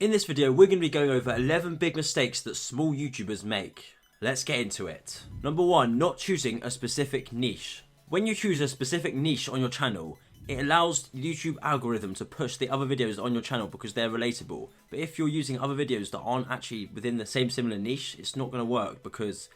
In this video, we're going to be going over 11 big mistakes that small YouTubers make. Let's get into it. Number 1, not choosing a specific niche. When you choose a specific niche on your channel, it allows the YouTube algorithm to push the other videos on your channel because they're relatable. But if you're using other videos that aren't actually within the same similar niche, it's not going to work because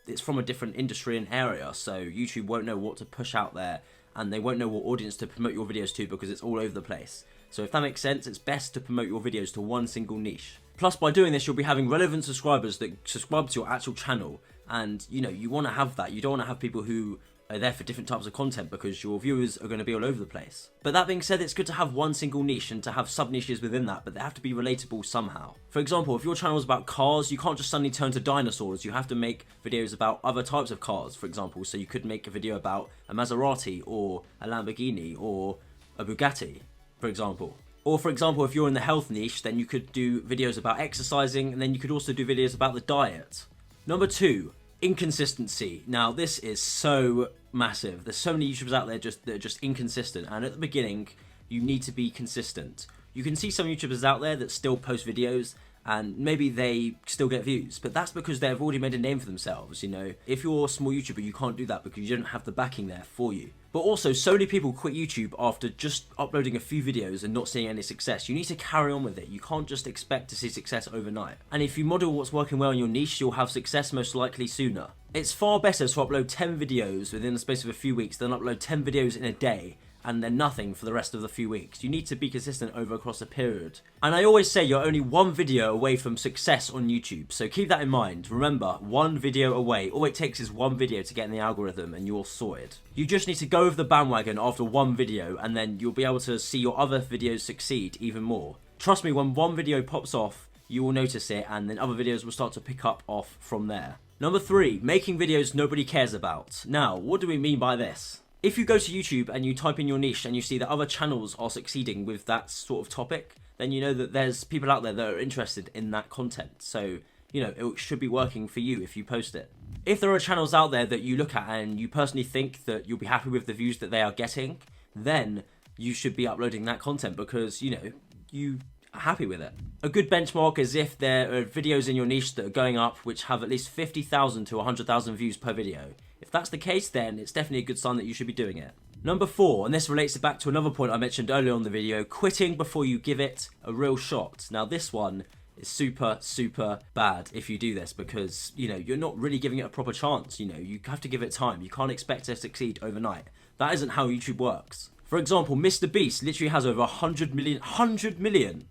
it's from a different industry and area. So YouTube won't know what to push out there, and they won't know what audience to promote your videos to because it's all over the place. So if that makes sense, it's best to promote your videos to one single niche. Plus, by doing this, you'll be having relevant subscribers that subscribe to your actual channel. And, you want to have that. You don't want to have people who are there for different types of content because your viewers are going to be all over the place. But that being said, it's good to have one single niche and to have sub-niches within that, but they have to be relatable somehow. For example, if your channel is about cars, you can't just suddenly turn to dinosaurs. You have to make videos about other types of cars, for example. So you could make a video about a Maserati or a Lamborghini or a Bugatti, for example. Or for example, if you're in the health niche, then you could do videos about exercising, and then you could also do videos about the diet. Number 2, inconsistency. Now this is so massive. There's so many YouTubers out there that are just inconsistent, and at the beginning you need to be consistent. You can see some YouTubers out there that still post videos and maybe they still get views, but that's because they've already made a name for themselves. If you're a small YouTuber, you can't do that because you don't have the backing there for you. But also, so many people quit YouTube after just uploading a few videos and not seeing any success. You need to carry on with it. You can't just expect to see success overnight. And if you model what's working well in your niche, you'll have success most likely sooner. It's far better to upload 10 videos within the space of a few weeks than upload 10 videos in a day and then nothing for the rest of the few weeks. You need to be consistent across a period. And I always say you're only one video away from success on YouTube, so keep that in mind. Remember, one video away. All it takes is one video to get in the algorithm and you're sorted. You just need to go over the bandwagon after one video and then you'll be able to see your other videos succeed even more. Trust me, when one video pops off, you will notice it and then other videos will start to pick up off from there. Number 3, making videos nobody cares about. Now, what do we mean by this? If you go to YouTube and you type in your niche and you see that other channels are succeeding with that sort of topic, then you know that there's people out there that are interested in that content. So, it should be working for you if you post it. If there are channels out there that you look at and you personally think that you'll be happy with the views that they are getting, then you should be uploading that content because, you are happy with it. A good benchmark is if there are videos in your niche that are going up which have at least 50,000 to 100,000 views per video. If that's the case, then it's definitely a good sign that you should be doing it. Number 4, and this relates back to another point I mentioned earlier on the video, quitting before you give it a real shot. Now this one is super, super bad if you do this because, you're not really giving it a proper chance. You have to give it time. You can't expect to succeed overnight. That isn't how YouTube works. For example, Mr. Beast literally has over 100 million,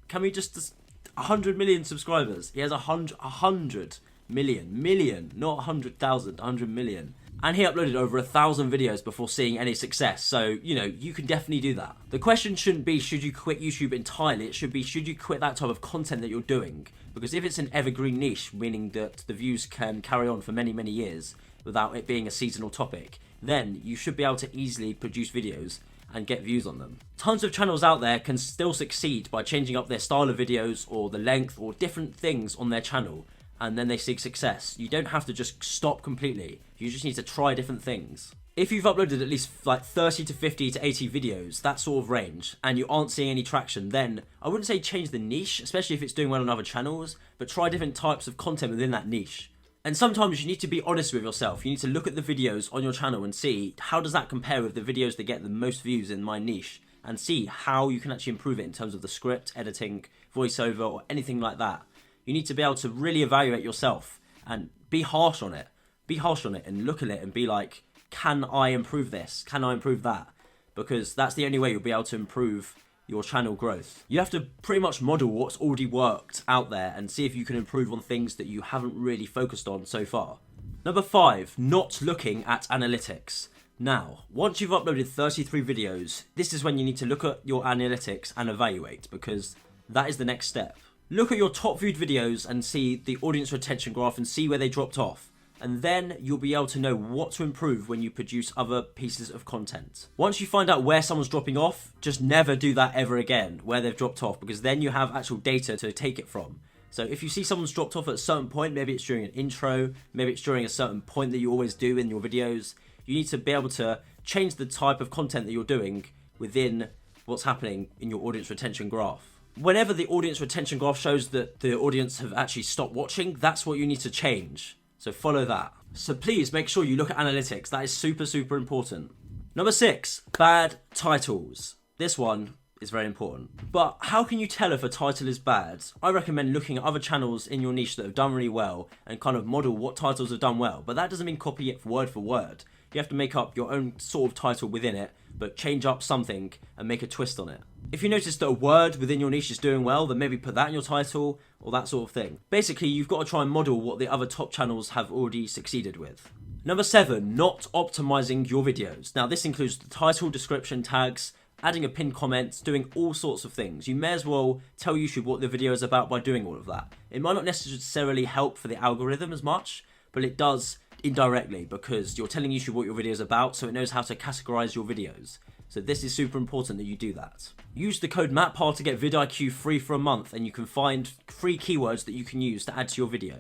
can we just 100 million subscribers? He has 100 million, not 100,000, 100 million. And he uploaded over 1,000 videos before seeing any success, so, you can definitely do that. The question shouldn't be, should you quit YouTube entirely? It should be, should you quit that type of content that you're doing? Because if it's an evergreen niche, meaning that the views can carry on for many, many years without it being a seasonal topic, then you should be able to easily produce videos and get views on them. Tons of channels out there can still succeed by changing up their style of videos or the length or different things on their channel, and then they seek success. You don't have to just stop completely. You just need to try different things. If you've uploaded at least like 30 to 50 to 80 videos, that sort of range, and you aren't seeing any traction, then I wouldn't say change the niche, especially if it's doing well on other channels, but try different types of content within that niche. And sometimes you need to be honest with yourself. You need to look at the videos on your channel and see how does that compare with the videos that get the most views in my niche, and see how you can actually improve it in terms of the script, editing, voiceover, or anything like that. You need to be able to really evaluate yourself and be harsh on it. Be harsh on it and look at it and be like, can I improve this? Can I improve that? Because that's the only way you'll be able to improve your channel growth. You have to pretty much model what's already worked out there and see if you can improve on things that you haven't really focused on so far. Number 5, not looking at analytics. Now, once you've uploaded 33 videos, this is when you need to look at your analytics and evaluate, because that is the next step. Look at your top viewed videos and see the audience retention graph and see where they dropped off. And then you'll be able to know what to improve when you produce other pieces of content. Once you find out where someone's dropping off, just never do that ever again, where they've dropped off, because then you have actual data to take it from. So if you see someone's dropped off at a certain point, maybe it's during an intro, maybe it's during a certain point that you always do in your videos, you need to be able to change the type of content that you're doing within what's happening in your audience retention graph. Whenever the audience retention graph shows that the audience have actually stopped watching, that's what you need to change. So follow that. So please make sure you look at analytics. That is super, super important. Number 6, bad titles. This one is very important. But how can you tell if a title is bad? I recommend looking at other channels in your niche that have done really well and kind of model what titles have done well. But that doesn't mean copy it word for word. You have to make up your own sort of title within it, but change up something and make a twist on it. If you notice that a word within your niche is doing well, then maybe put that in your title or that sort of thing. Basically, you've got to try and model what the other top channels have already succeeded with. Number 7, not optimizing your videos. Now this includes the title, description, tags, adding a pinned comment, doing all sorts of things. You may as well tell YouTube what the video is about by doing all of that. It might not necessarily help for the algorithm as much, but it does indirectly because you're telling YouTube what your video is about, so it knows how to categorize your videos. So this is super important that you do that. Use the code MAPPAR to get vidIQ free for a month, and you can find free keywords that you can use to add to your video.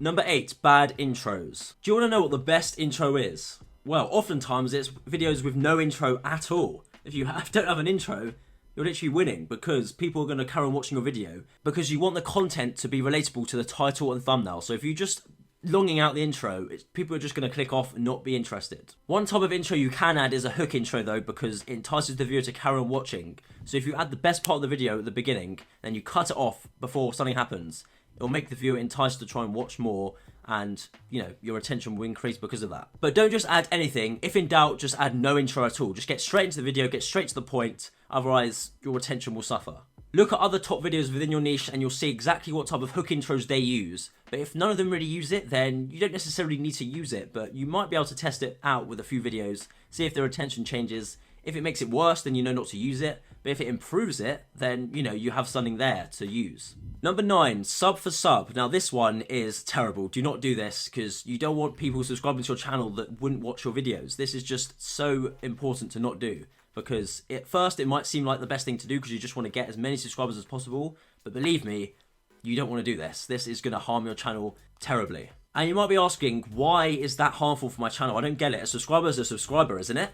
Number 8, bad intros. Do you want to know what the best intro is? Well, oftentimes it's videos with no intro at all. If you don't have an intro, you're literally winning because people are going to carry on watching your video because you want the content to be relatable to the title and thumbnail. So if you just longing out the intro, people are just going to click off and not be interested. One type of intro you can add is a hook intro though, because it entices the viewer to carry on watching. So if you add the best part of the video at the beginning, then you cut it off before something happens, it'll make the viewer enticed to try and watch more, and your attention will increase because of that. But don't just add anything. If in doubt, just add no intro at all. Just get straight into the video, get straight to the point, otherwise your retention will suffer. Look at other top videos within your niche and you'll see exactly what type of hook intros they use. But if none of them really use it, then you don't necessarily need to use it, but you might be able to test it out with a few videos, see if the retention changes. If it makes it worse, then you know not to use it. But if it improves it, then you have something there to use. Number 9, sub for sub. Now this one is terrible. Do not do this because you don't want people subscribing to your channel that wouldn't watch your videos. This is just so important to not do. Because at first it might seem like the best thing to do because you just want to get as many subscribers as possible. But believe me, you don't want to do this. This is going to harm your channel terribly. And you might be asking, why is that harmful for my channel? I don't get it. A subscriber is a subscriber, isn't it?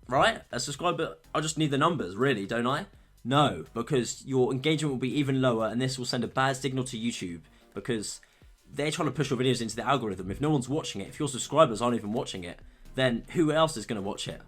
Right? A subscriber, I just need the numbers, really, don't I? No, because your engagement will be even lower and this will send a bad signal to YouTube because they're trying to push your videos into the algorithm. If no one's watching it, if your subscribers aren't even watching it, then who else is going to watch it?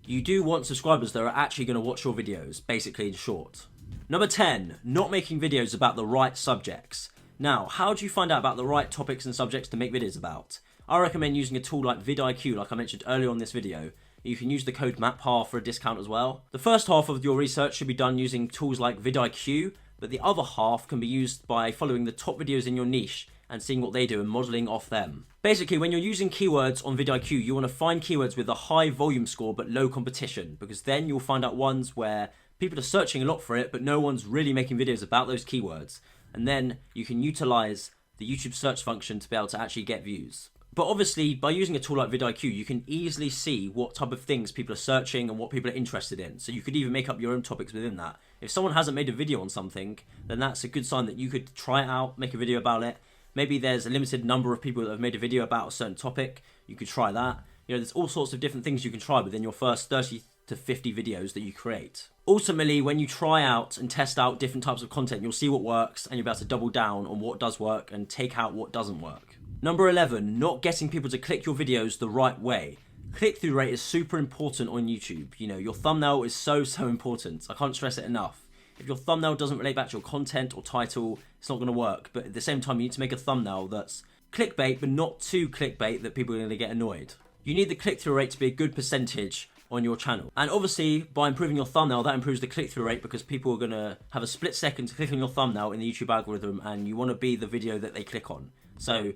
You do want subscribers that are actually going to watch your videos, basically in short. Number 10, not making videos about the right subjects. Now, how do you find out about the right topics and subjects to make videos about? I recommend using a tool like vidIQ, like I mentioned earlier on this video. You can use the code MAPPAR for a discount as well. The first half of your research should be done using tools like vidIQ, but the other half can be used by following the top videos in your niche and seeing what they do and modeling off them. Basically, when you're using keywords on vidIQ, you want to find keywords with a high volume score but low competition, because then you'll find out ones where people are searching a lot for it, but no one's really making videos about those keywords. And then you can utilize the YouTube search function to be able to actually get views. But obviously, by using a tool like vidIQ, you can easily see what type of things people are searching and what people are interested in. So you could even make up your own topics within that. If someone hasn't made a video on something, then that's a good sign that you could try it out, make a video about it. Maybe there's a limited number of people that have made a video about a certain topic. You could try that. There's all sorts of different things you can try within your first 30 to 50 videos that you create. Ultimately, when you try out and test out different types of content, you'll see what works and you'll be able to double down on what does work and take out what doesn't work. Number 11, not getting people to click your videos the right way. Click-through rate is super important on YouTube. Your thumbnail is so important. I can't stress it enough. If your thumbnail doesn't relate back to your content or title, it's not going to work. But at the same time, you need to make a thumbnail that's clickbait, but not too clickbait that people are going to get annoyed. You need the click-through rate to be a good percentage on your channel. And obviously, by improving your thumbnail, that improves the click-through rate because people are going to have a split second to click on your thumbnail in the YouTube algorithm, and you want to be the video that they click on. So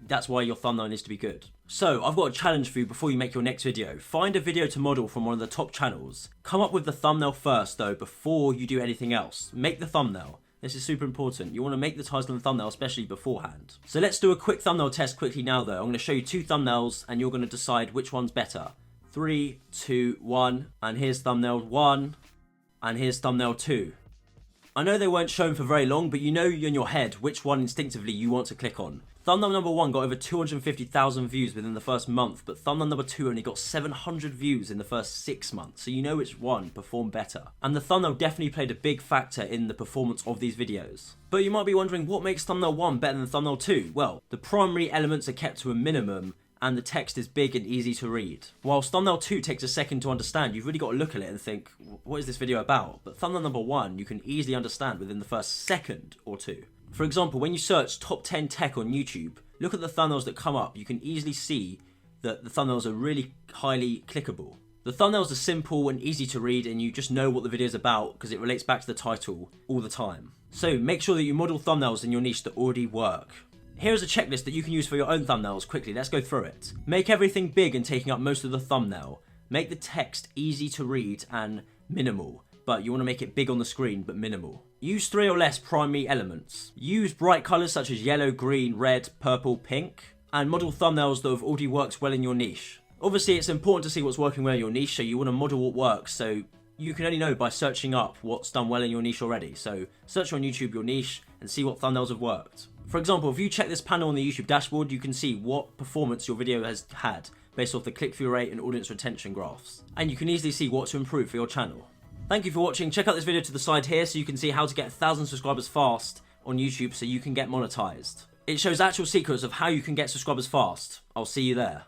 that's why your thumbnail needs to be good. So I've got a challenge for you before you make your next video. Find a video to model from one of the top channels. Come up with the thumbnail first though before you do anything else. Make the thumbnail. This is super important. You want to make the title and thumbnail especially beforehand. So let's do a quick thumbnail test quickly now though. I'm going to show you 2 thumbnails and you're going to decide which one's better. 3, 2, 1, and here's thumbnail 1, and here's thumbnail 2. I know they weren't shown for very long, but you know in your head which one instinctively you want to click on. Thumbnail number 1 got over 250,000 views within the first month, but thumbnail number 2 only got 700 views in the first 6 months, so you know which one performed better. And the thumbnail definitely played a big factor in the performance of these videos. But you might be wondering, what makes thumbnail 1 better than thumbnail 2? Well, the primary elements are kept to a minimum, and the text is big and easy to read. Whilst thumbnail 2 takes a second to understand, you've really got to look at it and think, what is this video about? But thumbnail number 1 you can easily understand within the first second or two. For example, when you search top 10 tech on YouTube, look at the thumbnails that come up. You can easily see that the thumbnails are really highly clickable. The thumbnails are simple and easy to read, and you just know what the video is about because it relates back to the title all the time. So make sure that you model thumbnails in your niche that already work. Here is a checklist that you can use for your own thumbnails quickly. Let's go through it. Make everything big and taking up most of the thumbnail. Make the text easy to read and minimal, but you want to make it big on the screen but minimal. Use 3 or less primary elements. Use bright colours such as yellow, green, red, purple, pink, and model thumbnails that have already worked well in your niche. Obviously it's important to see what's working well in your niche, so you want to model what works, so you can only know by searching up what's done well in your niche already. So search on YouTube your niche and see what thumbnails have worked. For example, if you check this panel on the YouTube dashboard, you can see what performance your video has had based off the click-through rate and audience retention graphs. And you can easily see what to improve for your channel. Thank you for watching. Check out this video to the side here so you can see how to get 1,000 subscribers fast on YouTube so you can get monetized. It shows actual secrets of how you can get subscribers fast. I'll see you there.